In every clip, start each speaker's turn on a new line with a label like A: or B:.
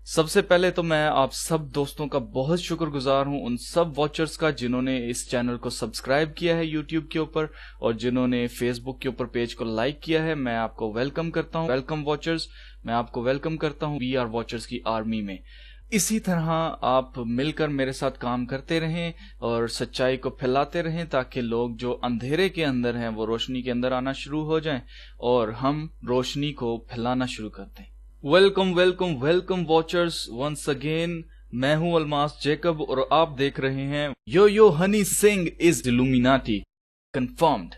A: सबसे पहले तो मैं आप सब दोस्तों का बहुत शुक्रगुजार हूं, उन सब वॉचर्स का जिन्होंने इस चैनल को सब्सक्राइब किया है यूट्यूब के ऊपर और जिन्होंने फेसबुक के ऊपर पेज को लाइक किया है। मैं आपको वेलकम करता हूं। वेलकम वॉचर्स, मैं आपको वेलकम करता हूं वी आर वॉचर्स की आर्मी में। इसी तरह आप मिलकर मेरे साथ काम करते रहें और सच्चाई को फैलाते रहें ताकि लोग जो अंधेरे के अंदर हैं वो रोशनी के अंदर आना शुरू हो जाएं और हम रोशनी को फैलाना शुरू कर दें। Welcome welcome welcome watchers once again. मैं हूं अलमास जेकब और आप देख रहे हैं Yo Honey Singh is Illuminati confirmed.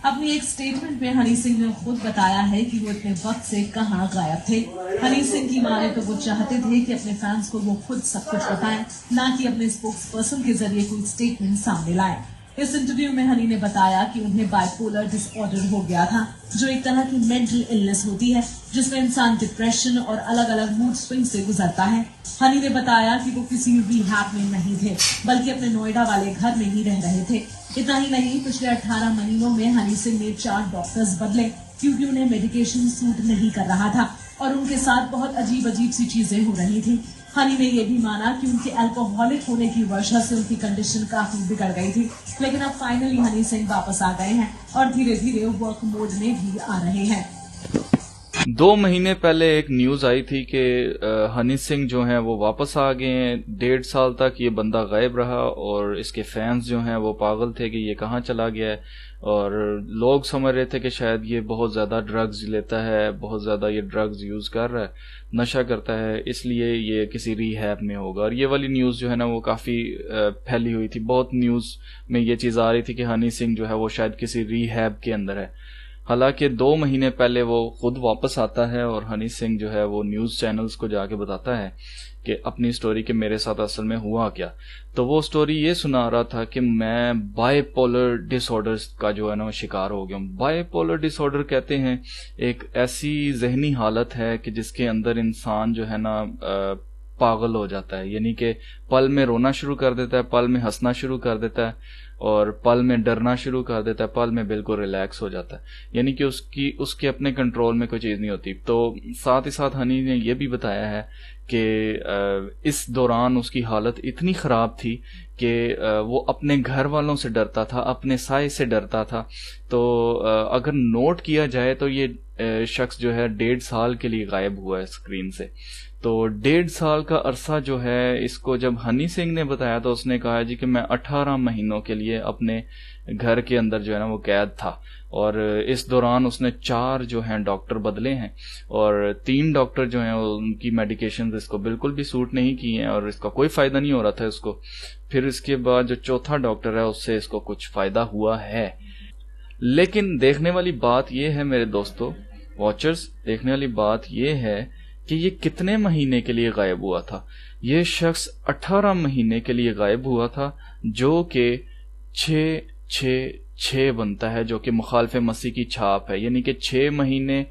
B: अपनी एक स्टेटमेंट में हनी सिंह ने खुद बताया है कि वो इतने वक्त से कहां गायब थे। हनी सिंह की माने तो वो चाहते थे कि अपने फैंस को वो खुद सब कुछ बताएं, ना कि अपने स्पोक्स पर्सन के जरिए कोई स्टेटमेंट सामने लाएं। इस इंटरव्यू में हनी ने बताया कि उन्हें बाइपोलर डिसऑर्डर हो गया था, जो एक तरह की मेंटल इलनेस होती है जिसमें इंसान डिप्रेशन और अलग अलग मूड स्विंग से गुजरता है। हनी ने बताया कि वो किसी रिहैब में नहीं थे, बल्कि अपने नोएडा वाले घर में ही रह रहे थे। इतना ही नहीं, पिछले 18 महीनों में हनी सिंह ने 4 डॉक्टर्स बदले क्योंकि उन्हें मेडिकेशन सूट नहीं कर रहा था और उनके साथ बहुत अजीब अजीब सी चीजें हो रही थी। हनी ने यह भी माना कि उनके अल्कोहलिक होने की वजह से उनकी कंडीशन काफी बिगड़ गई थी, लेकिन अब फाइनली हनी सिंह वापस आ गए हैं और धीरे धीरे वर्क मोड में भी आ रहे हैं।
A: 2 महीने पहले एक न्यूज आई थी कि हनी सिंह जो हैं वो वापस आ गए हैं। 1.5 साल तक ये बंदा गायब रहा और इसके फैंस जो हैं वो पागल थे कि ये कहाँ चला गया है और लोग समझ रहे थे कि शायद ये बहुत ज़्यादा ड्रग्स लेता है, बहुत ज़्यादा ये ड्रग्स यूज़ कर रहा है, नशा करता है, इसलिए ये किसी रिहैब में होगा। और ये वाली न्यूज़ जो है ना वो काफ़ी फैली हुई थी। बहुत न्यूज़ में ये चीज़ आ रही थी कि हनी सिंह जो है वो शायद किसी रिहैब के अंदर है। हालांकि 2 महीने पहले वो खुद वापस आता है और हनी सिंह जो है वो न्यूज़ चैनल्स को जाके बताता है कि अपनी स्टोरी के मेरे साथ असल में हुआ क्या। तो वो स्टोरी ये सुना रहा था कि मैं बाइपोलर डिसऑर्डर्स का जो है ना शिकार हो गया हूँ। बाइपोलर डिसऑर्डर कहते हैं एक ऐसी जहनी हालत है कि जिसके अंदर इंसान जो है ना पागल हो जाता है, यानी कि पल में रोना शुरू कर देता है, पल में हंसना शुरू कर देता है और पल में डरना शुरू कर देता है, पल में बिल्कुल रिलैक्स हो जाता है, यानी कि उसके अपने कंट्रोल में कोई चीज़ नहीं होती। तो साथ ही साथ हनी ने यह भी बताया है कि इस दौरान उसकी हालत इतनी ख़राब थी कि वो अपने घर वालों से डरता था, अपने साए से डरता था। तो अगर नोट किया जाए तो ये शख्स जो है 1.5 साल के लिए गायब हुआ है स्क्रीन से। तो 1.5 साल का अरसा जो है इसको जब हनी सिंह ने बताया तो उसने कहा जी कि मैं 18 महीनों के लिए अपने घर के अंदर जो है ना वो कैद था और इस दौरान उसने 4 जो हैं डॉक्टर बदले हैं और 3 डॉक्टर जो हैं उनकी मेडिकेशन इसको बिल्कुल भी सूट नहीं की हैं और इसका कोई फायदा नहीं हो रहा था इसको। फिर इसके बाद जो चौथा डॉक्टर है उससे इसको कुछ फायदा हुआ है। लेकिन देखने वाली बात यह है मेरे दोस्तों वॉचर्स, देखने वाली बात यह है कि ये कितने महीने के लिए गायब हुआ था। ये शख्स 18 महीने के लिए गायब हुआ था, जो कि 6-6-6 बनता है, जो कि मुखालिफ मसीह की छाप है, यानी कि 6 महीने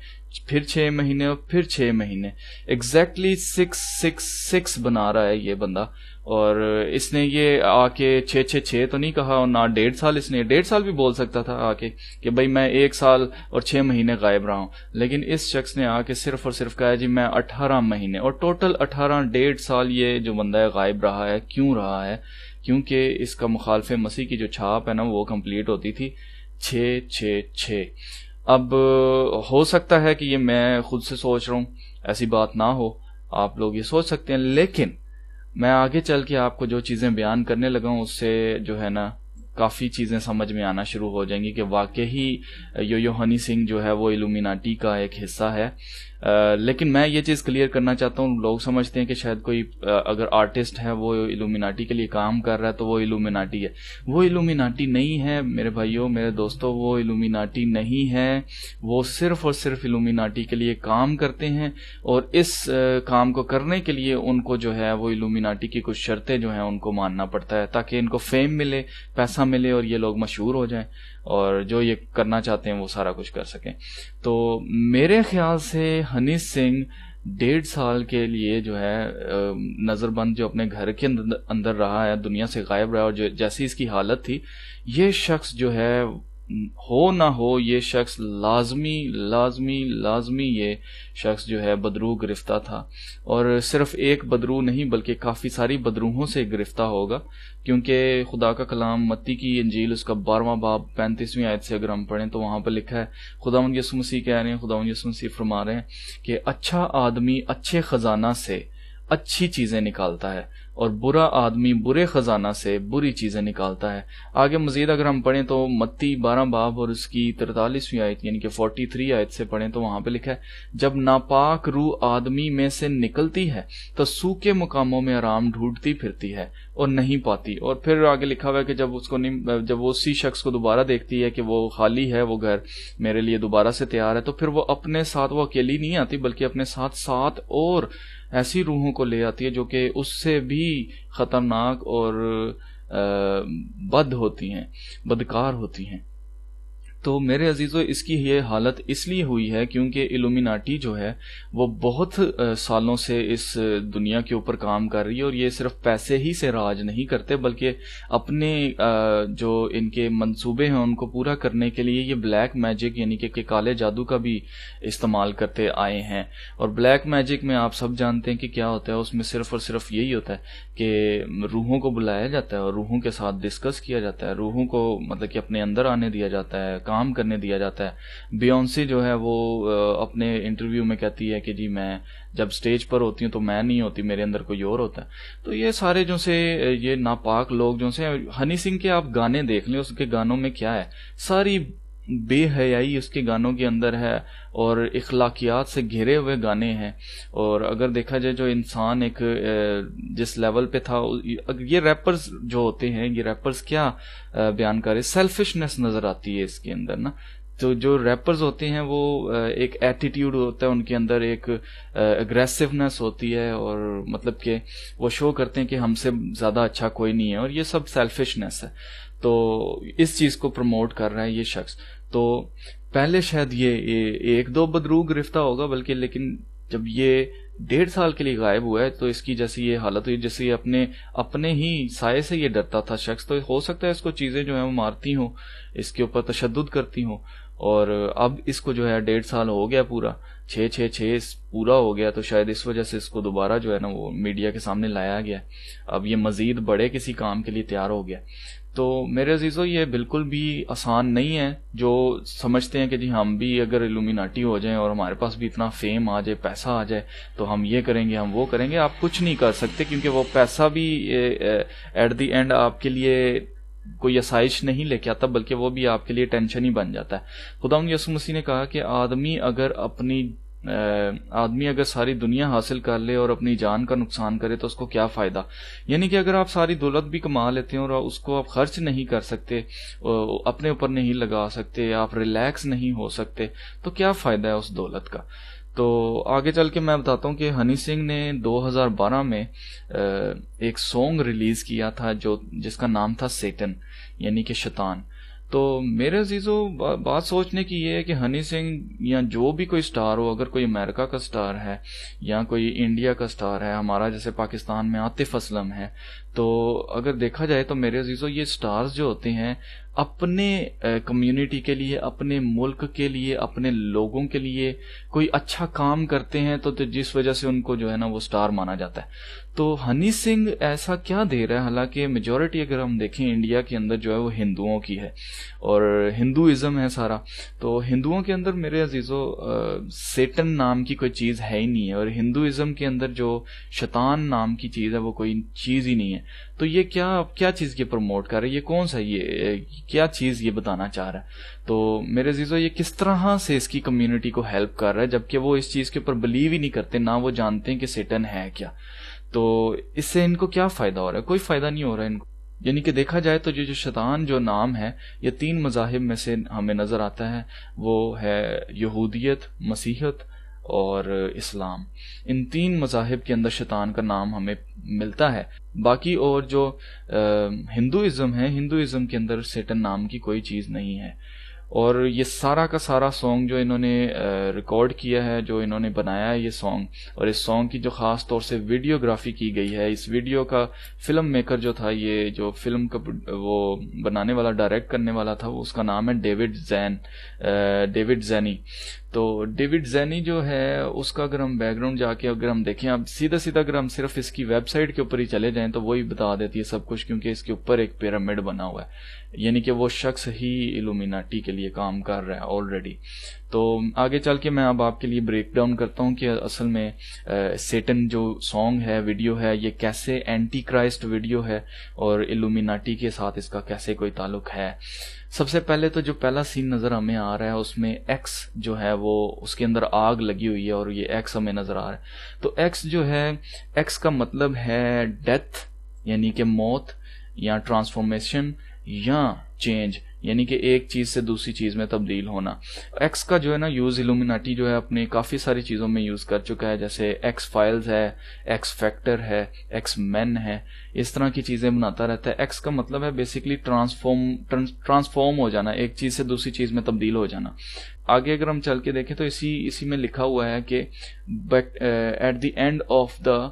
A: फिर 6 महीने और फिर 6 महीने, एग्जैक्टली 666 बना रहा है ये बंदा। और इसने ये आके 666 तो नहीं कहा और ना 1.5 साल, इसने 1.5 साल भी बोल सकता था आके कि भाई मैं 1 साल और 6 महीने गायब रहा हूं, लेकिन इस शख्स ने आके सिर्फ और सिर्फ कहा जी मैं 18 महीने और टोटल 1.5 साल ये जो बंदा है गायब रहा है। क्यों रहा है? क्योंकि इसका मुखालिफ मसीह की जो छाप है ना वो कंप्लीट होती थी 666। अब हो सकता है कि ये मैं खुद से सोच रहा हूं, ऐसी बात ना हो, आप लोग ये सोच सकते हैं, लेकिन मैं आगे चल के आपको जो चीज़ें बयान करने लगा हूं उससे जो है ना काफ़ी चीज़ें समझ में आना शुरू हो जाएंगी कि वाकई ही यो हनी सिंह जो है वो इल्यूमिनाटी का एक हिस्सा है। लेकिन मैं ये चीज़ क्लियर करना चाहता हूँ, लोग समझते हैं कि शायद कोई अगर आर्टिस्ट है वो इल्यूमिनाटी के लिए काम कर रहा है तो वो इल्यूमिनाटी है। वो इल्यूमिनाटी नहीं है मेरे भाइयों मेरे दोस्तों, वो इल्यूमिनाटी नहीं है। वो सिर्फ और सिर्फ इल्यूमिनाटी के लिए काम करते हैं और इस काम को करने के लिए उनको जो है वो इल्यूमिनाटी की कुछ शर्तें जो हैं उनको मानना पड़ता है ताकि इनको फेम मिले, पैसा मिले और ये लोग मशहूर हो जाएं और जो ये करना चाहते हैं वो सारा कुछ कर सकें। तो मेरे ख्याल से हनी सिंह 1.5 साल के लिए जो है नजरबंद जो अपने घर के अंदर रहा है, दुनिया से गायब रहा और जो जैसी इसकी हालत थी, ये शख्स जो है हो ना हो ये शख्स लाजमी लाजमी लाजमी ये शख्स जो है बदरू गिरफ्तार था, और सिर्फ एक बदरू नहीं बल्कि काफ़ी सारी बदरूहों से गिरफ्तार होगा, क्योंकि खुदा का कलाम मत्ती की इंजील उसका 12वां बाब 35वीं आयत से अगर हम पढ़ें तो वहां पर लिखा है, खुदावंद यीशु मसीह कह रहे हैं, खुदावंद यीशु मसीह फरमा रहे हैं कि अच्छा आदमी अच्छे खजाना से अच्छी चीजें निकालता है और बुरा आदमी बुरे खजाना से बुरी चीजें निकालता है। आगे मजीद अगर हम पढ़ें तो मत्ती 12 बाब और उसकी 43वीं आयत यानी कि 43 आयत से पढ़ें तो वहां पे लिखा है, जब नापाक रूह आदमी में से निकलती है तो सूखे मुकामों में आराम ढूंढती फिरती है और नहीं पाती। और फिर आगे लिखा हुआ है कि जब वो उसी शख्स को दोबारा देखती है कि वो खाली है, वो घर मेरे लिए दोबारा से तैयार है, तो फिर वो अपने साथ, वो अकेली नहीं आती बल्कि अपने साथ 7 और ऐसी रूहों को ले आती है जो कि उससे भी खतरनाक और बद होती हैं, बदकार होती हैं। तो मेरे अजीजों, इसकी ये हालत इसलिए हुई है क्योंकि इल्यूमिनाटी जो है वो बहुत सालों से इस दुनिया के ऊपर काम कर रही है, और ये सिर्फ पैसे ही से राज नहीं करते बल्कि अपने जो इनके मंसूबे हैं उनको पूरा करने के लिए ये ब्लैक मैजिक यानी कि काले जादू का भी इस्तेमाल करते आए हैं। और ब्लैक मैजिक में आप सब जानते हैं कि क्या होता है, उसमें सिर्फ और सिर्फ यही होता है कि रूहों को बुलाया जाता है और रूहों के साथ डिस्कस किया जाता है, रूहों को मतलब कि अपने अंदर आने दिया जाता है, काम करने दिया जाता है। बियोंसी जो है वो अपने इंटरव्यू में कहती है कि जी मैं जब स्टेज पर होती हूँ तो मैं नहीं होती, मेरे अंदर कोई और होता है। तो ये सारे जो से ये नापाक लोग जो से, हनी सिंह के आप गाने देख लें, उसके गानों में क्या है, सारी बेहयाई उसके गानों के अंदर है और इखलाकियात से घिरे हुए गाने हैं। और अगर देखा जाए जो इंसान एक जिस लेवल पे था, ये रैपर्स जो होते हैं, ये रैपर्स क्या बयान कर रहे, सेल्फिशनेस नजर आती है इसके अंदर ना। तो जो रैपर्स होते हैं वो एक एटीट्यूड होता है उनके अंदर, एक एग्रेसिवनेस होती है, और मतलब कि वो शो करते हैं कि हमसे ज्यादा अच्छा कोई नहीं है, और ये सब सेल्फिशनेस है। तो इस चीज को प्रमोट कर रहा है ये शख्स। तो पहले शायद ये 1-2 बदरू गिरफ्तार होगा बल्कि, लेकिन जब ये 1.5 साल के लिए गायब हुआ है तो इसकी जैसी ये हालत हुई, जैसे अपने ही साये से ये डरता था शख्स। तो हो सकता है इसको चीजें जो है वो मारती हों, इसके ऊपर तशद्दुद करती हों, और अब इसको जो है 1.5 साल हो गया पूरा, 6 पूरा हो गया, तो शायद इस वजह से इसको दोबारा जो है ना वो मीडिया के सामने लाया गया। अब ये मजीद बड़े किसी काम के लिए तैयार हो गया। तो मेरे अजीजों, ये बिल्कुल भी आसान नहीं है। जो समझते हैं कि जी हम भी अगर इल्यूमिनाटी हो जाएं और हमारे पास भी इतना फेम आ जाए, पैसा आ जाए, तो हम ये करेंगे, हम वो करेंगे, आप कुछ नहीं कर सकते, क्योंकि वो पैसा भी एट द एंड आपके लिए कोई आसाइश नहीं लेके आता, बल्कि वो भी आपके लिए टेंशन ही बन जाता है। खुदावंद यीशु मसीह ने कहा कि आदमी अगर सारी दुनिया हासिल कर ले और अपनी जान का नुकसान करे तो उसको क्या फायदा। यानी कि अगर आप सारी दौलत भी कमा लेते हैं और उसको आप खर्च नहीं कर सकते, अपने ऊपर नहीं लगा सकते, आप रिलैक्स नहीं हो सकते, तो क्या फायदा है उस दौलत का। तो आगे चल के मैं बताता हूँ कि हनी सिंह ने 2012 में एक सॉन्ग रिलीज किया था जिसका नाम था सेटन, यानी कि शैतान। तो मेरे अजीजों, बात सोचने की ये है कि हनी सिंह या जो भी कोई स्टार हो, अगर कोई अमेरिका का स्टार है या कोई इंडिया का स्टार है, हमारा जैसे पाकिस्तान में आतिफ असलम है, तो अगर देखा जाए तो मेरे अजीजों ये स्टार्स जो होते हैं अपने कम्युनिटी के लिए, अपने मुल्क के लिए, अपने लोगों के लिए कोई अच्छा काम करते हैं, तो जिस वजह से उनको जो है ना वो स्टार माना जाता है। तो हनी सिंह ऐसा क्या दे रहा है, हालांकि मेजॉरिटी अगर हम देखें इंडिया के अंदर जो है वो हिंदुओं की है और हिंदुइज्म है सारा। तो हिंदुओं के अंदर मेरे अजीजों सेटन नाम की कोई चीज है ही नहीं है, और हिंदुइज्म के अंदर जो शैतान नाम की चीज है वो कोई चीज ही नहीं है। तो ये क्या चीज ये प्रमोट कर रहा है, ये कौन सा ये क्या चीज ये बताना चाह रहा है। तो मेरे अजीजों, ये किस तरह से इसकी कम्युनिटी को हेल्प कर रहा है, जबकि वो इस चीज के ऊपर बिलीव ही नहीं करते, ना वो जानते हैं कि सेटन है क्या। तो इससे इनको क्या फायदा हो रहा है, कोई फायदा नहीं हो रहा है इनको। यानी कि देखा जाए तो जो शैतान जो नाम है, ये 3 मजाहिब में से हमें नजर आता है, वो है यहूदियत, मसीहत और इस्लाम। इन 3 मजाहिब के अंदर शैतान का नाम हमें मिलता है। बाकी और जो हिंदुइज्म है, हिंदुइज्म के अंदर सेटन नाम की कोई चीज नहीं है। और ये सारा का सारा सॉन्ग जो इन्होंने रिकॉर्ड किया है, जो इन्होंने बनाया है ये सॉन्ग, और इस सॉन्ग की जो ख़ास तौर से वीडियोग्राफी की गई है, इस वीडियो का फिल्म मेकर जो था, ये जो फिल्म का वो बनाने वाला, डायरेक्ट करने वाला था, वो उसका नाम है डेविड जैनी। तो डेविड जैनी जो है उसका अगर हम बैकग्राउंड जाके अगर हम देखें, अब सीधा सीधा अगर हम सिर्फ इसकी वेबसाइट के ऊपर ही चले जाएं तो वही बता देती है सब कुछ, क्योंकि इसके ऊपर एक पिरामिड बना हुआ है, यानी कि वो शख्स ही इल्यूमिनाटी के लिए काम कर रहा है ऑलरेडी। तो आगे चल के मैं अब आपके लिए ब्रेक डाउन करता हूँ कि असल में सेटन जो सॉन्ग है, वीडियो है, ये कैसे एंटी क्राइस्ट वीडियो है और इल्यूमिनाटी के साथ इसका कैसे कोई ताल्लुक है। सबसे पहले तो जो पहला सीन नजर हमें आ रहा है उसमें एक्स जो है वो उसके अंदर आग लगी हुई है और ये एक्स हमें नजर आ रहा है। तो एक्स जो है, एक्स का मतलब है डेथ यानी कि मौत, या ट्रांसफॉर्मेशन, या चेंज यानी कि एक चीज से दूसरी चीज में तब्दील होना। एक्स का जो है ना यूज इल्यूमिनाटी जो है अपनी काफी सारी चीजों में यूज कर चुका है, जैसे एक्स फाइल्स है, एक्स फैक्टर है, एक्स मैन है, इस तरह की चीजें बनाता रहता है। एक्स का मतलब है बेसिकली ट्रांसफॉर्म हो जाना, एक चीज से दूसरी चीज में तब्दील हो जाना। आगे अगर हम चल के देखें तो इसी में लिखा हुआ है कि at the end of the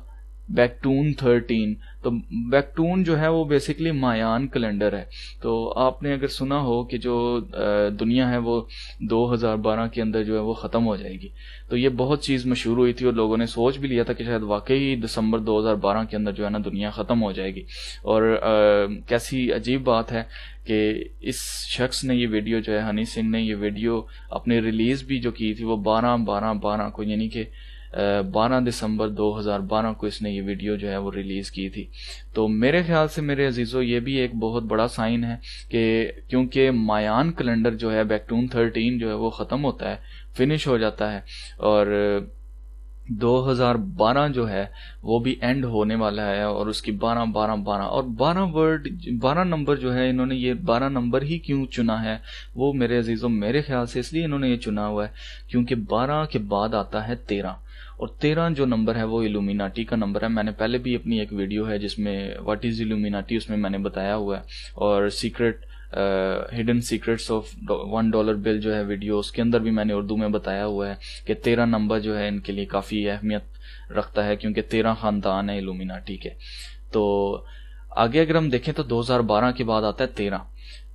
A: baktun 13, तो बैक्टून जो है वो बेसिकली मायान कैलेंडर है। तो आपने अगर सुना हो कि जो दुनिया है वो 2012 के अंदर जो है वो खत्म हो जाएगी, तो ये बहुत चीज मशहूर हुई थी और लोगों ने सोच भी लिया था कि शायद वाकई दिसंबर 2012 के अंदर जो है ना दुनिया खत्म हो जाएगी। और कैसी अजीब बात है कि इस शख्स ने ये वीडियो जो है, हनी सिंह ने ये वीडियो अपनी रिलीज भी जो की थी वो 12 को, यानी कि 12 दिसंबर 2012 को इसने ये वीडियो जो है वो रिलीज की थी। तो मेरे ख्याल से मेरे अजीजों ये भी एक बहुत बड़ा साइन है कि क्योंकि मायान कैलेंडर जो है बैक्टून 13 जो है वो खत्म होता है, फिनिश हो जाता है, और 2012 जो है वो भी एंड होने वाला है, और उसकी 12 और 12 नंबर जो है, इन्होंने ये 12 नंबर ही क्यों चुना है वो मेरे अजीजों मेरे ख्याल से इसलिए इन्होंने ये चुना हुआ है क्योंकि 12 के बाद आता है 13, और 13 जो नंबर है वो इल्यूमिनाटी का नंबर है। मैंने पहले भी अपनी एक वीडियो है जिसमें व्हाट इज इल्यूमिनाटी, उसमें मैंने बताया हुआ है, और हिडन सीक्रेट्स ऑफ $1 बिल जो है वीडियो, उसके अंदर भी मैंने उर्दू में बताया हुआ है कि 13 नंबर जो है इनके लिए काफी अहमियत रखता है क्योंकि 13 खानदान है इल्यूमिनाटी के। तो आगे अगर हम देखें तो 2012 के बाद आता है 13।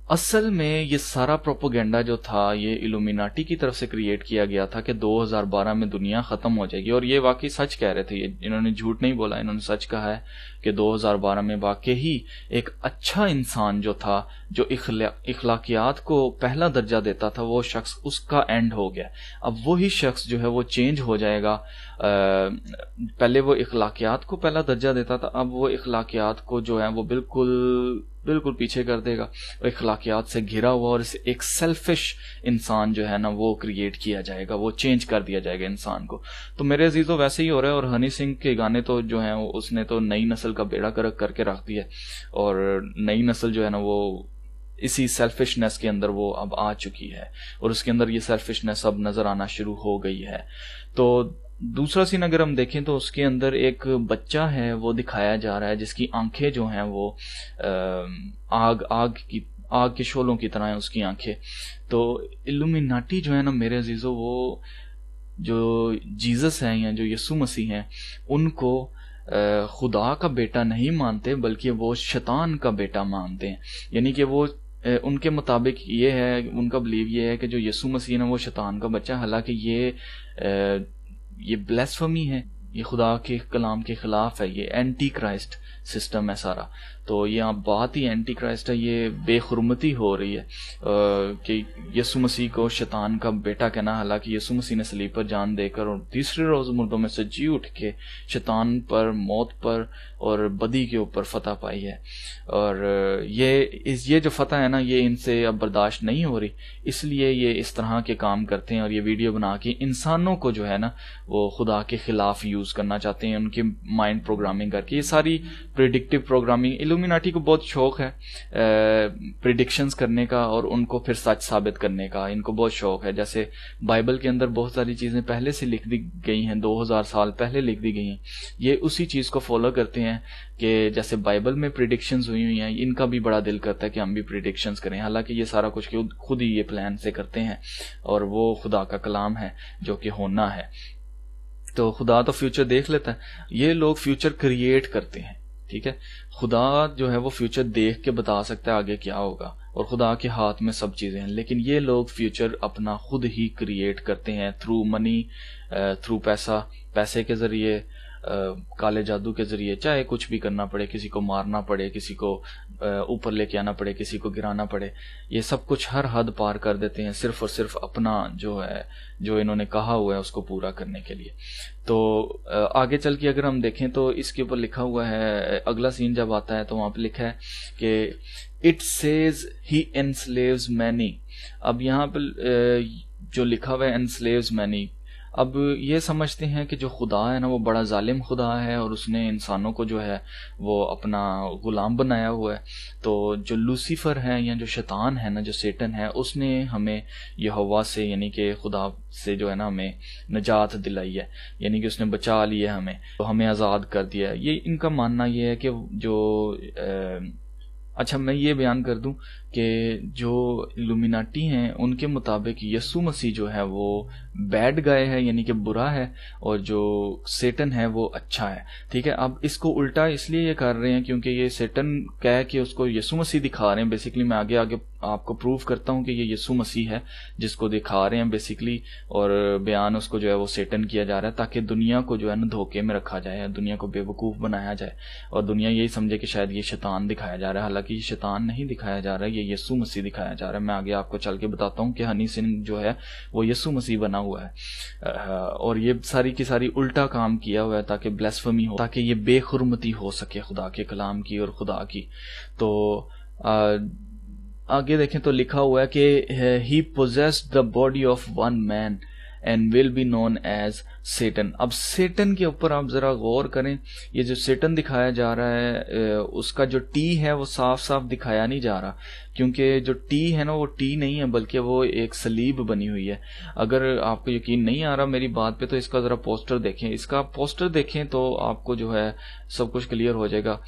A: असल में ये सारा प्रोपोगेंडा जो था ये इल्यूमिनाटी की तरफ से क्रिएट किया गया था कि 2012 में दुनिया खत्म हो जाएगी, और ये वाकई सच कह रहे थे, इन्होंने झूठ नहीं बोला, इन्होंने सच कहा है कि 2012 में वाकई ही एक अच्छा इंसान जो था, जो इखलाकियात को पहला दर्जा देता था, वो शख्स उसका एंड हो गया। अब वही शख्स जो है वो चेंज हो जाएगा। पहले वो इखलाकियात को पहला दर्जा देता था, अब वो इखलाकियात को जो है वो बिल्कुल पीछे कर देगा, और इखलाकियात से घिरा हुआ और एक सेल्फिश इंसान जो है ना वो क्रिएट किया जाएगा, वो चेंज कर दिया जाएगा इंसान को। तो मेरे अजीजों वैसे ही हो रहा है, और हनी सिंह के गाने तो जो है उसने तो नई नस्ल का बेड़ा गर्क करके रख दिया, और नई नस्ल जो है ना वो इसी सेल्फिशनेस के अंदर वो अब आ चुकी है, और उसके अंदर ये सेल्फिशनेस अब नजर आना शुरू हो गई है। तो दूसरा सीन अगर हम देखें तो उसके अंदर एक बच्चा है वो दिखाया जा रहा है जिसकी आंखें जो हैं वो आग के शोलों की तरह है उसकी आंखें। तो इल्यूमिनाटी जो है ना मेरे अजीजों, वो जो जीसस हैं या जो यीशु मसीह हैं उनको खुदा का बेटा नहीं मानते, बल्कि वो शैतान का बेटा मानते हैं। यानी कि वो उनके मुताबिक ये है, उनका बिलीव ये है कि जो यीशु मसीह है वो शैतान का बच्चा, हालांकि ये ब्लेसफमी है, ये खुदा के कलाम के खिलाफ है, ये एंटी क्राइस्ट सिस्टम है सारा। तो ये बात ही एंटी क्राइस्ट है, ये बेखुरमती हो रही है कि यीशु मसीह को शैतान का बेटा कहना, हालांकि यीशु मसीह ने सलीब पर जान देकर और तीसरे रोज मुर्दों में से जी उठ के शैतान पर, मौत पर और बदी के ऊपर फतह पाई है। और ये जो फतह है ना ये इनसे अब बर्दाश्त नहीं हो रही, इसलिए ये इस तरह के काम करते हैं और ये वीडियो बना के इंसानों को जो है ना वो खुदा के खिलाफ यूज करना चाहते हैं, उनकी माइंड प्रोग्रामिंग करके। ये सारी प्रेडिक्टिव प्रोग्रामिंग इल्यूमिनाटी को बहुत शौक है प्रिडिक्शंस करने का और उनको फिर सच साबित करने का, इनको बहुत शौक है। जैसे बाइबल के अंदर बहुत सारी चीजें पहले से लिख दी गई हैं, 2000 साल पहले लिख दी गई हैं, ये उसी चीज को फॉलो करते हैं कि जैसे बाइबल में प्रिडिक्शंस हुई हैं, इनका भी बड़ा दिल करता है कि हम भी प्रिडिक्शंस करें। हालांकि ये सारा कुछ खुद ही ये प्लान से करते हैं और वो खुदा का कलाम है जो कि होना है। तो खुदा तो फ्यूचर देख लेता है, ये लोग फ्यूचर क्रिएट करते हैं। ठीक है, खुदा जो है वो फ्यूचर देख के बता सकता है आगे क्या होगा और खुदा के हाथ में सब चीजें हैं, लेकिन ये लोग फ्यूचर अपना खुद ही क्रिएट करते हैं थ्रू मनी, थ्रू पैसे के जरिए, काले जादू के जरिए, चाहे कुछ भी करना पड़े, किसी को मारना पड़े, किसी को ऊपर लेके आना पड़े, किसी को गिराना पड़े, ये सब कुछ हर हद पार कर देते हैं सिर्फ और सिर्फ अपना जो है, जो इन्होंने कहा हुआ है उसको पूरा करने के लिए। तो आगे चल के अगर हम देखें तो इसके ऊपर लिखा हुआ है, अगला सीन जब आता है तो वहां पे लिखा है कि इट सेज ही एनस्लेव्स मैनी। अब यहाँ पे जो लिखा हुआ है एनस्लेव्स मैनी, अब ये समझते हैं कि जो खुदा है ना वो बड़ा जालिम खुदा है और उसने इंसानों को जो है वो अपना गुलाम बनाया हुआ है। तो जो लूसीफर है या जो शैतान है ना, जो सेटन है, उसने हमें यहोवा से यानी कि खुदा से जो है ना हमें निजात दिलाई है, यानी कि उसने बचा लिया हमें, तो हमें आज़ाद कर दिया है। ये इनका मानना ये है कि जो अच्छा मैं ये बयान कर दूं कि जो इल्यूमिनाटी हैं उनके मुताबिक यीशु मसीह जो है वो बैड गाय है, यानी कि बुरा है, और जो सेटन है वो अच्छा है। ठीक है, अब इसको उल्टा इसलिए ये कर रहे हैं क्योंकि ये सेटन कह के उसको यीशु मसीह दिखा रहे हैं। बेसिकली मैं आगे आगे आपको प्रूव करता हूँ कि ये यीशु मसीह है जिसको दिखा रहे हैं बेसिकली, और बयान उसको जो है वो सेटन किया जा रहा है ताकि दुनिया को जो है ना धोखे में रखा जाए, दुनिया को बेवकूफ बनाया जाए और दुनिया यही समझे कि शायद ये शैतान दिखाया जा रहा है। हालांकि ये शैतान नहीं दिखाया जा रहा है, ये यीशु मसीह दिखाया जा रहा है। मैं आगे आपको चल के बताता हूँ कि हनी सिंह जो है वो यीशु मसीह बना हुआ है और ये सारी की सारी उल्टा काम किया हुआ है ताकि ब्लेसफेमी हो, ताकि ये बेखुरमती हो सके खुदा के कलाम की और खुदा की। तो आगे देखें तो लिखा हुआ है कि he possessed the body of one man and will be known as Satan. अब सेटन के ऊपर आप जरा गौर करें, ये जो सेटन दिखाया जा रहा है उसका जो टी है वो साफ साफ दिखाया नहीं जा रहा, क्योंकि जो टी है ना वो टी नहीं है बल्कि वो एक सलीब बनी हुई है। अगर आपको यकीन नहीं आ रहा मेरी बात पे तो इसका जरा पोस्टर देखें, इसका पोस्टर देखें तो आपको जो है सब कुछ क्लियर हो जाएगा।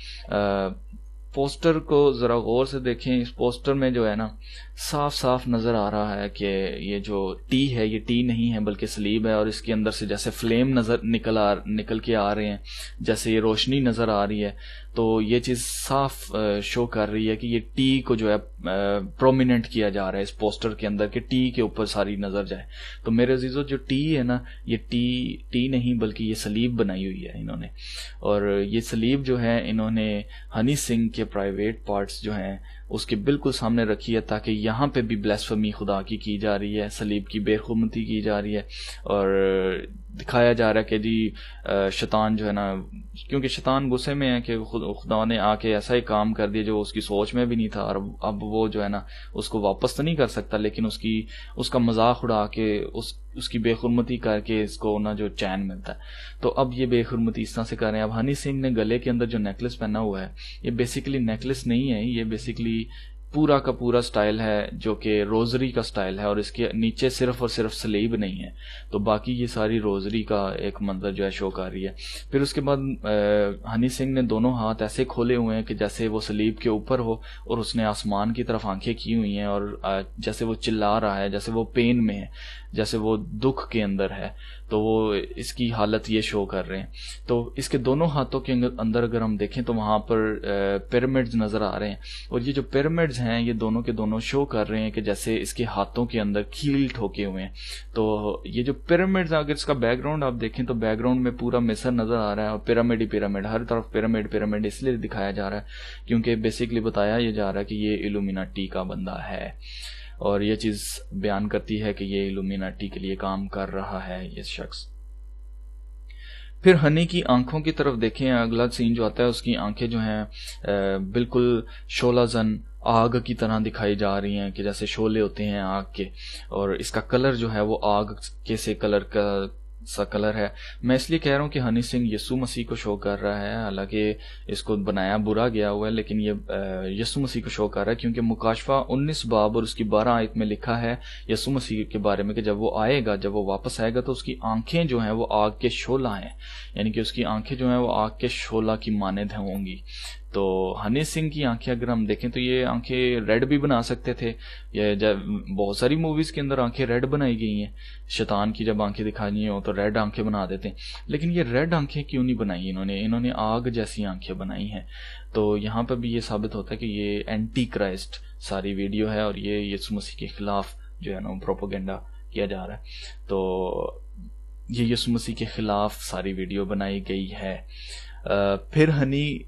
A: पोस्टर को जरा गौर से देखें, इस पोस्टर में जो है ना साफ साफ नजर आ रहा है कि ये जो टी है ये टी नहीं है बल्कि सलीब है, और इसके अंदर से जैसे फ्लेम निकल के आ रहे हैं, जैसे ये रोशनी नजर आ रही है। तो ये चीज साफ शो कर रही है कि ये टी को जो है प्रोमिनेंट किया जा रहा है इस पोस्टर के अंदर, कि टी के ऊपर सारी नजर जाए। तो मेरे अजीजों जो टी है ना ये टी नहीं बल्कि ये सलीब बनाई हुई है इन्होंने, और ये सलीब जो है इन्होंने हनी सिंह के प्राइवेट पार्ट्स जो हैं उसके बिल्कुल सामने रखी है ताकि यहाँ पे भी ब्लेसफेमी खुदा की जा रही है, सलीब की बेखुरमती की जा रही है और दिखाया जा रहा है कि जी शैतान जो है ना, क्योंकि शैतान गुस्से में है कि खुदा ने आके ऐसा ही काम कर दिया जो उसकी सोच में भी नहीं था, और अब वो जो है ना उसको वापस तो नहीं कर सकता, लेकिन उसका मजाक उड़ा के उसकी बेखुरमती करके इसको ना जो चैन मिलता है। तो अब ये बेखुरमती इस तरह से कर रहे हैं। अब हनी सिंह ने गले के अंदर जो नेकलेस पहना हुआ है ये बेसिकली नेकलेस नहीं है, ये बेसिकली पूरा का पूरा स्टाइल है जो कि रोजरी का स्टाइल है, और इसके नीचे सिर्फ और सिर्फ सलीब नहीं है, तो बाकी ये सारी रोजरी का एक मंजर जो है शो कर रही है। फिर उसके बाद हनी सिंह ने दोनों हाथ ऐसे खोले हुए हैं कि जैसे वो सलीब के ऊपर हो, और उसने आसमान की तरफ आंखें की हुई हैं, और जैसे वो चिल्ला रहा है, जैसे वो पेन में है, जैसे वो दुख के अंदर है, तो वो इसकी हालत ये शो कर रहे हैं। तो इसके दोनों हाथों के अंदर अगर हम देखें तो वहां पर पिरामिड्स नजर आ रहे हैं, और ये जो पिरामिड्स हैं ये दोनों के दोनों शो कर रहे हैं कि जैसे इसके हाथों के अंदर कील ठोके हुए हैं। तो ये जो पिरामिड्स, अगर इसका बैकग्राउंड आप देखें तो बैकग्राउंड में पूरा मिस्र नजर आ रहा है, और पिरामिड ही पिरामिड, हर तरफ पिरामिड पिरामिड इसलिए दिखाया जा रहा है क्योंकि बेसिकली बताया ये जा रहा है कि ये इल्यूमिनाटी का बंदा है, और ये चीज बयान करती है कि ये इल्यूमिनाटी के लिए काम कर रहा है ये शख्स। फिर हनी की आंखों की तरफ देखें, अगला सीन जो आता है उसकी आंखें जो हैं बिल्कुल शोलाजन आग की तरह दिखाई जा रही हैं कि जैसे शोले होते हैं आग के, और इसका कलर जो है वो आग के से कलर का सा कलर है। मैं इसलिए कह रहा हूँ कि हनी सिंह यीशु मसीह को शो कर रहा है, हालांकि इसको बनाया बुरा गया हुआ है, लेकिन ये यीशु मसीह को शो कर रहा है, क्योंकि मुकाशफा 19 बाब और उसकी 12 आयत में लिखा है यीशु मसीह के बारे में कि जब वो आएगा, जब वो वापस आएगा तो उसकी आंखें जो हैं वो आग के शोला हैं, यानी कि उसकी आंखें जो हैं वो आग के शोला की मानद होंगी। तो हनी सिंह की आंखें अगर हम देखें तो ये आंखें रेड भी बना सकते थे। ये जब बहुत सारी मूवीज के अंदर आंखें रेड बनाई गई हैं, शैतान की जब आंखें दिखानी हो तो रेड आंखें बना देते हैं, लेकिन ये रेड आंखें क्यों नहीं बनाई इन्होंने आग जैसी आंखें बनाई हैं। तो यहाँ पर भी ये साबित होता है कि ये एंटी क्राइस्ट सारी वीडियो है और ये यीशु मसीह के खिलाफ जो है ना प्रोपोगेंडा किया जा रहा है। तो ये यीशु मसीह के खिलाफ सारी वीडियो बनाई गई है। फिर हनी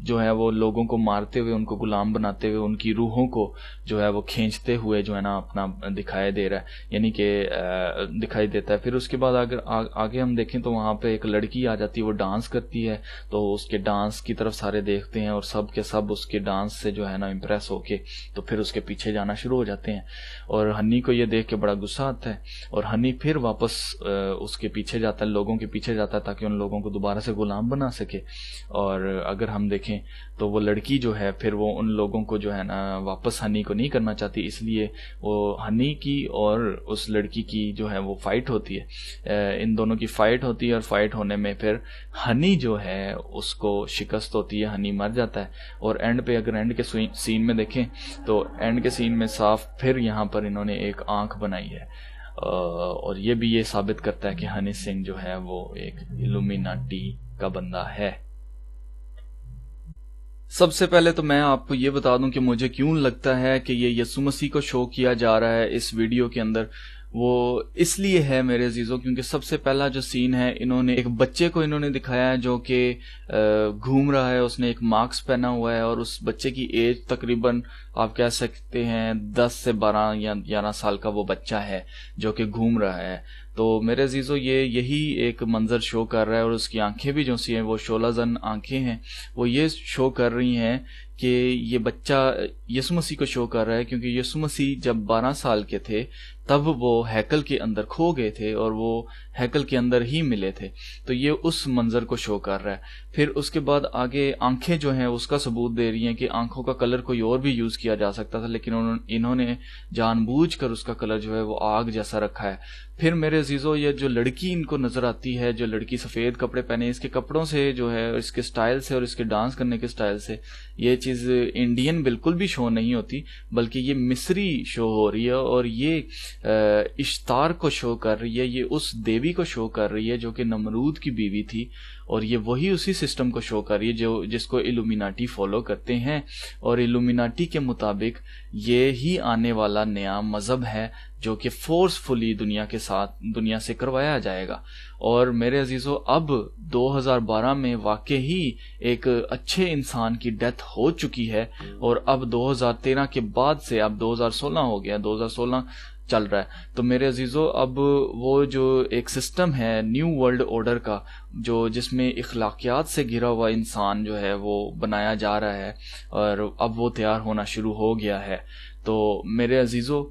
A: जो है वो लोगों को मारते हुए, उनको गुलाम बनाते हुए, उनकी रूहों को जो है वो खींचते हुए जो है ना अपना दिखाई दे रहा है, यानी कि दिखाई देता है। फिर उसके बाद अगर आगे हम देखें तो वहां पे एक लड़की आ जाती है, वो डांस करती है, तो उसके डांस की तरफ सारे देखते हैं और सब के सब उसके डांस से जो है ना इम्प्रेस होके तो फिर उसके पीछे जाना शुरू हो जाते हैं। और हनी को ये देख के बड़ा गुस्सा आता है और हनी फिर वापस उसके पीछे जाता है, लोगों के पीछे जाता है, ताकि उन लोगों को दोबारा से गुलाम बना सके। और अगर हम देखें तो वो लड़की जो है फिर वो उन लोगों को जो है ना वापस हनी को नहीं करना चाहती, इसलिए वो हनी की और उस लड़की की जो है वो फाइट होती है, इन दोनों की फाइट होती है। और फाइट होने में फिर हनी जो है उसको शिकस्त होती है, हनी मर जाता है। और एंड पे अगर एंड के सीन में देखें तो एंड के सीन में साफ फिर यहाँ पर इन्होंने एक आंख बनाई है और ये साबित करता है कि हनी सिंह जो है वो एक इल्यूमिनाटी का बंदा है। सबसे पहले तो मैं आपको ये बता दूं कि मुझे क्यों लगता है कि ये यीशु मसीह को शो किया जा रहा है इस वीडियो के अंदर। वो इसलिए है मेरे अजीजों क्योंकि सबसे पहला जो सीन है, इन्होंने एक बच्चे को इन्होंने दिखाया है जो कि घूम रहा है, उसने एक मास्क पहना हुआ है और उस बच्चे की एज तकरीबन आप कह सकते हैं 10 से 12 या 11 साल का वो बच्चा है जो कि घूम रहा है। तो मेरे अजीजों ये यही एक मंजर शो कर रहा है और उसकी आंखें भी जो सी हैं वो शोलाजन आंखें हैं, वो ये शो कर रही हैं कि ये बच्चा यीशु मसीह को शो कर रहा है, क्योंकि यीशु मसीह जब 12 साल के थे तब वो हैकल के अंदर खो गए थे और वो हैकल के अंदर ही मिले थे। तो ये उस मंजर को शो कर रहा है। फिर उसके बाद आगे आंखें जो हैं उसका सबूत दे रही हैं कि आंखों का कलर कोई और भी यूज किया जा सकता था, लेकिन इन्होंने जानबूझकर उसका कलर जो है वो आग जैसा रखा है। फिर मेरे अजीजों ये जो लड़की इनको नजर आती है, जो लड़की सफेद कपड़े पहने, इसके कपड़ों से जो है, इसके स्टाइल से और इसके डांस करने के स्टाइल से ये चीज इंडियन बिल्कुल भी शो नहीं होती, बल्कि ये मिस्री शो हो रही है और ये इश्तार को शो कर रही है, ये उस देवी को शो कर रही है जो कि नमरूद की बीवी थी और ये वही उसी सिस्टम को शो कर रही है जो जिसको इल्यूमिनाटी फॉलो करते हैं। और इल्यूमिनाटी के मुताबिक ये ही आने वाला नया मजहब है जो कि फोर्सफुली दुनिया से करवाया जाएगा। और मेरे अजीजों अब 2012 में वाकई ही एक अच्छे इंसान की डेथ हो चुकी है और अब 2013 के बाद से अब 2016 हो गया, 2016 चल रहा है। तो मेरे अजीजों अब वो जो एक सिस्टम है न्यू वर्ल्ड ऑर्डर का, जो जिसमें इखलाकियात से घिरा हुआ इंसान जो है वो बनाया जा रहा है और अब वो तैयार होना शुरू हो गया है। तो मेरे अजीजों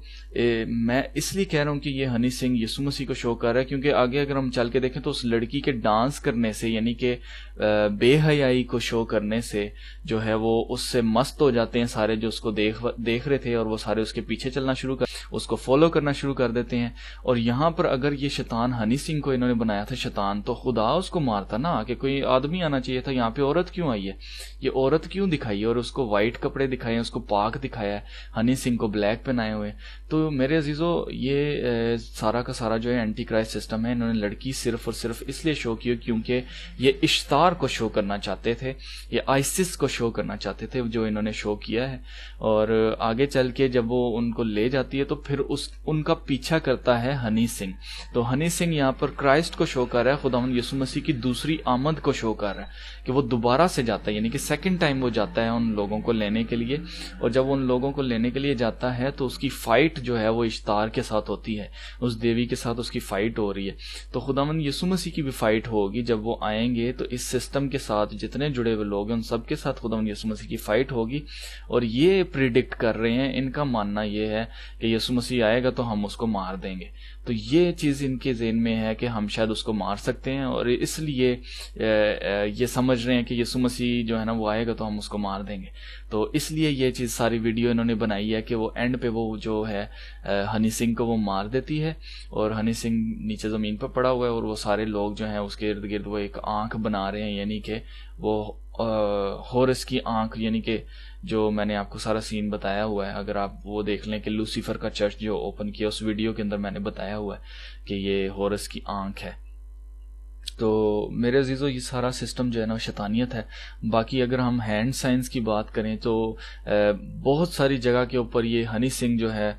A: मैं इसलिए कह रहा हूँ कि ये हनी सिंह यीशु मसीह को शो कर रहा है, क्योंकि आगे अगर हम चल के देखें तो उस लड़की के डांस करने से, यानी कि बेहयाई को शो करने से जो है वो उससे मस्त हो जाते हैं सारे जो उसको देख रहे थे और वो सारे उसके पीछे चलना शुरू कर, उसको फॉलो करना शुरू कर देते हैं। और यहाँ पर अगर ये शैतान हनी सिंह को इन्होंने बनाया था शैतान, तो खुदा उसको मारता ना, कि कोई आदमी आना चाहिए था। यहाँ पे औरत क्यों आई है, ये औरत क्यों दिखाई है और उसको व्हाइट कपड़े दिखाए, उसको पाक दिखाया है, हनी सिंह को ब्लैक पहनाए हुए। तो मेरे अजीजों ये सारा का सारा जो है एंटी क्राइस्ट सिस्टम है। इन्होंने लड़की सिर्फ और सिर्फ इसलिए शो की क्योंकि ये इश्तार को शो करना चाहते थे, ये आइसिस को शो करना चाहते थे, जो इन्होंने शो किया है। और आगे चल के जब वो उनको ले जाती है तो फिर उनका पीछा करता है हनी सिंह। तो हनी सिंह यहाँ पर क्राइस्ट को शो कर रहा है, खुदावंद यीशु मसीह की दूसरी आमद को शो कर रहा है कि वो दोबारा से जाता है, यानी कि सेकंड टाइम वो जाता है उन लोगों को लेने के लिए। और जब उन लोगों को लेने के लिए जाता है तो उसकी फाइट जो है वो इश्तार के साथ होती है, उस देवी के साथ उसकी फाइट हो रही है। तो खुदावंद यीशु मसीह की भी फाइट होगी जब वो आएंगे, तो इस सिस्टम के साथ जितने जुड़े हुए लोग हैं उन सब के साथ खुदावंद यीशु मसीह की फाइट होगी। और ये प्रिडिक्ट कर रहे हैं, इनका मानना ये है कि यीशु मसीह आएगा तो हम उसको मार देंगे। तो ये चीज इनके ज़हन में है कि हम शायद उसको मार सकते हैं, और इसलिए ये समझ रहे हैं कि यीशु मसीह जो है ना वो आएगा तो हम उसको मार देंगे। तो इसलिए ये चीज सारी वीडियो इन्होंने बनाई है कि वो एंड पे वो जो है हनी सिंह को वो मार देती है, और हनी सिंह नीचे जमीन पर पड़ा हुआ है, और वो सारे लोग जो हैं उसके इर्द गिर्द वो एक आंख बना रहे हैं, यानी कि वो हॉरस की आंख, यानी कि जो मैंने आपको सारा सीन बताया हुआ है, अगर आप वो देख लें कि लूसीफर का चर्च जो ओपन किया उस वीडियो के अंदर मैंने बताया हुआ है कि ये हॉरस की आंख है। तो मेरे अजीजों ये सारा सिस्टम जो है ना शैतानियत है। बाकी अगर हम हैंड साइंस की बात करें तो बहुत सारी जगह के ऊपर ये हनी सिंह जो है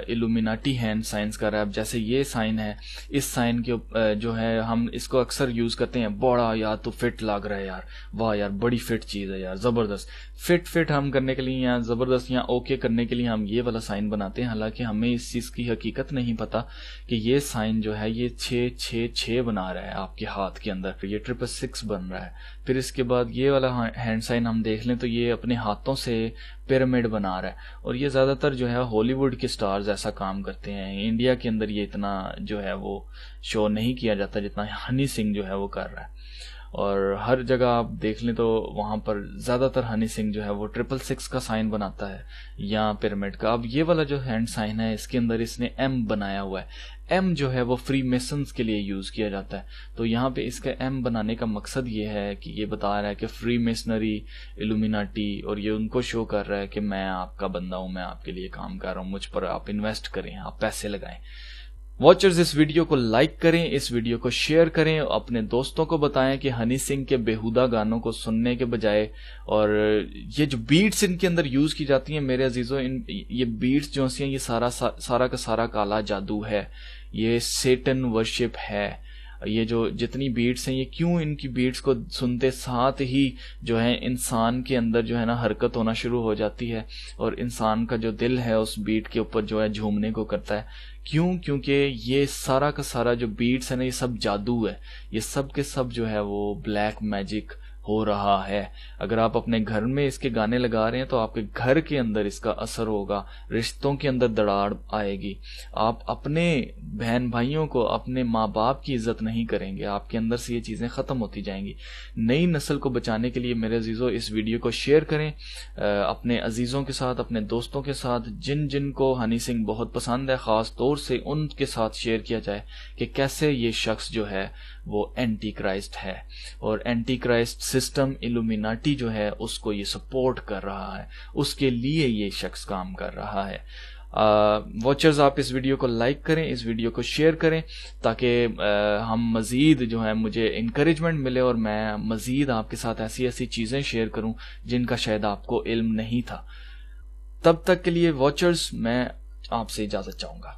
A: इल्यूमिनाटी हैंड साइंस कर रहा है। जैसे ये साइन है, इस साइन के जो है हम इसको अक्सर यूज करते हैं, बड़ा यार तो फिट लग रहा है यार, वाह यार बड़ी फिट चीज है यार, जबरदस्त। फिट हम करने के लिए या जबरदस्त या ओके करने के लिए हम ये वाला साइन बनाते हैं, हालांकि हमें इस चीज की हकीकत नहीं पता कि ये साइन जो है ये 666 बना रहा है आपके हाथ के अंदर, ये 666 बन रहा है। फिर इसके बाद ये वाला हैंड साइन हम देख लें तो ये अपने हाथों से पिरामिड बना रहा है, और ये ज्यादातर जो है हॉलीवुड के स्टार्स ऐसा काम करते हैं। इंडिया के अंदर ये इतना जो है वो शो नहीं किया जाता जितना हनी सिंह जो है वो कर रहा है। और हर जगह आप देख लें तो वहां पर ज्यादातर हनी सिंह जो है वो 666 का साइन बनाता है या पिरामिड का। अब ये वाला जो हैंड साइन है इसके अंदर इसने एम बनाया हुआ है। एम जो है वो फ्री मेसन्स के लिए यूज किया जाता है। तो यहाँ पे इसका एम बनाने का मकसद ये है कि ये बता रहा है कि फ्री मेसनरी, इल्यूमिनाटी, और ये उनको शो कर रहा है कि मैं आपका बंदा हूं, मैं आपके लिए काम कर रहा हूं, मुझ पर आप इन्वेस्ट करें, आप पैसे लगाएं। वॉचर्स इस वीडियो को लाइक करें, इस वीडियो को शेयर करें, अपने दोस्तों को बताएं कि हनी सिंह के बेहुदा गानों को सुनने के बजाय, और ये जो बीट्स इनके अंदर यूज की जाती हैं मेरे अजीजों, ये बीट्स जो हैं ये सारा का सारा काला जादू है, ये सेटन वर्शिप है। ये जो जितनी बीट्स हैं ये क्यों, इनकी बीट्स को सुनते साथ ही जो है इंसान के अंदर जो है ना हरकत होना शुरू हो जाती है, और इंसान का जो दिल है उस बीट के ऊपर जो है झूमने को करता है। क्यों? क्योंकि ये सारा का सारा जो बीट्स है ना ये सब जादू है, ये सब के सब जो है वो ब्लैक मैजिक हो रहा है। अगर आप अपने घर में इसके गाने लगा रहे हैं तो आपके घर के अंदर इसका असर होगा, रिश्तों के अंदर दरार आएगी, आप अपने बहन भाइयों को, अपने माँ बाप की इज्जत नहीं करेंगे, आपके अंदर से ये चीजें खत्म होती जाएंगी। नई नस्ल को बचाने के लिए मेरे अजीजों इस वीडियो को शेयर करें अपने अजीजों के साथ, अपने दोस्तों के साथ, जिन जिन को हनी सिंह बहुत पसंद है, खास तौर से उनके साथ शेयर किया जाए कि कैसे ये शख्स जो है वो एंटी क्राइस्ट है, और एंटी क्राइस्ट सिस्टम इल्यूमिनाटी जो है उसको ये सपोर्ट कर रहा है, उसके लिए ये शख्स काम कर रहा है। वॉचर्स आप इस वीडियो को लाइक करें, इस वीडियो को शेयर करें, ताकि हम मजीद जो है मुझे इंकरेजमेंट मिले और मैं मजीद आपके साथ ऐसी ऐसी चीजें शेयर करूं जिनका शायद आपको इल्म नहीं था। तब तक के लिए वॉचर्स मैं आपसे इजाजत चाहूंगा।